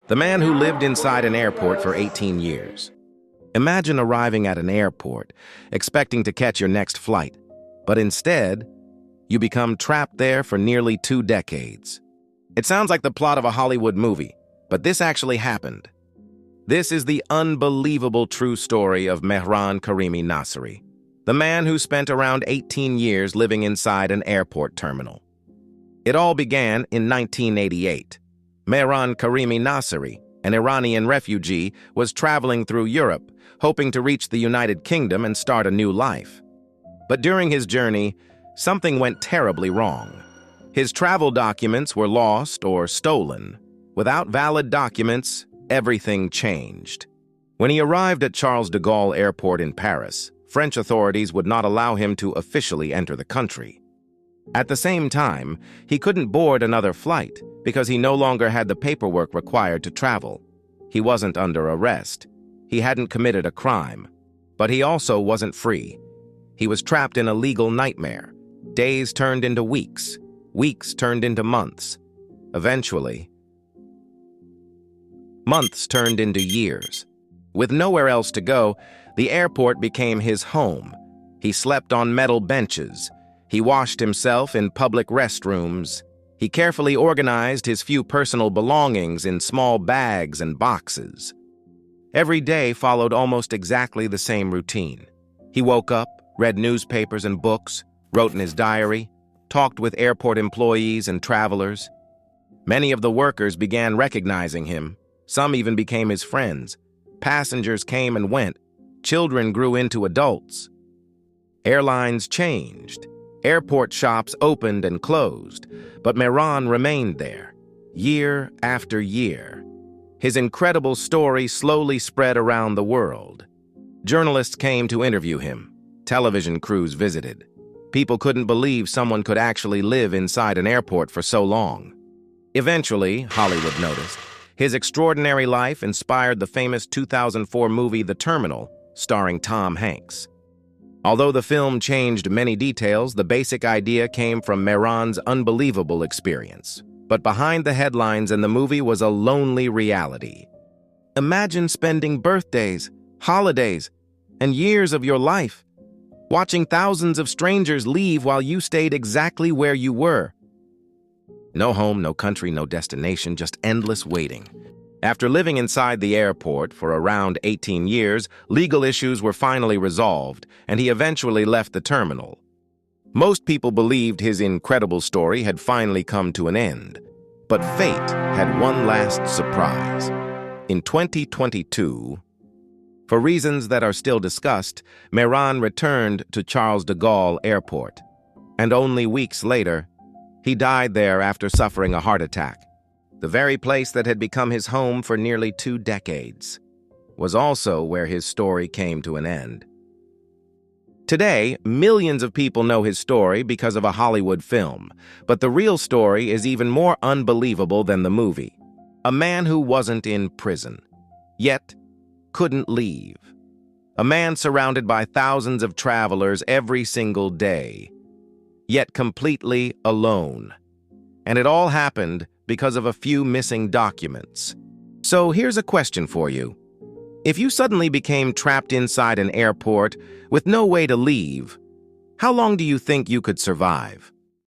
The man who lived inside an airport for 18 years. Imagine arriving at an airport, expecting to catch your next flight, but instead, you become trapped there for nearly 2 decades. It sounds like the plot of a Hollywood movie, but this actually happened. This is the unbelievable true story of Mehran Karimi Nasseri, the man who spent around 18 years living inside an airport terminal. It all began in 1988. Mehran Karimi Nasseri, an Iranian refugee, was traveling through Europe, hoping to reach the United Kingdom and start a new life. But during his journey, something went terribly wrong. His travel documents were lost or stolen. Without valid documents, everything changed. When he arrived at Charles de Gaulle Airport in Paris, French authorities would not allow him to officially enter the country. At the same time, he couldn't board another flight because he no longer had the paperwork required to travel. He wasn't under arrest. He hadn't committed a crime. But he also wasn't free. He was trapped in a legal nightmare. Days turned into weeks. Weeks turned into months. Eventually, months turned into years. With nowhere else to go, the airport became his home. He slept on metal benches. He washed himself in public restrooms. He carefully organized his few personal belongings in small bags and boxes. Every day followed almost exactly the same routine. He woke up, read newspapers and books, wrote in his diary, talked with airport employees and travelers. Many of the workers began recognizing him. Some even became his friends. Passengers came and went. Children grew into adults. Airlines changed. Airport shops opened and closed, but Mehran remained there, year after year. His incredible story slowly spread around the world. Journalists came to interview him. Television crews visited. People couldn't believe someone could actually live inside an airport for so long. Eventually, Hollywood noticed. His extraordinary life inspired the famous 2004 movie The Terminal, starring Tom Hanks. Although the film changed many details, the basic idea came from Mehran's unbelievable experience. But behind the headlines in the movie was a lonely reality. Imagine spending birthdays, holidays, and years of your life, watching thousands of strangers leave while you stayed exactly where you were. No home, no country, no destination, just endless waiting. After living inside the airport for around 18 years, legal issues were finally resolved, and he eventually left the terminal. Most people believed his incredible story had finally come to an end. But fate had one last surprise. In 2022, for reasons that are still discussed, Mehran returned to Charles de Gaulle Airport. And only weeks later, he died there after suffering a heart attack. The very place that had become his home for nearly 2 decades was also where his story came to an end. Today, millions of people know his story because of a Hollywood film, but the real story is even more unbelievable than the movie. A man who wasn't in prison, yet couldn't leave. A man surrounded by thousands of travelers every single day, yet completely alone. And it all happened because of a few missing documents. So here's a question for you. If you suddenly became trapped inside an airport with no way to leave, how long do you think you could survive?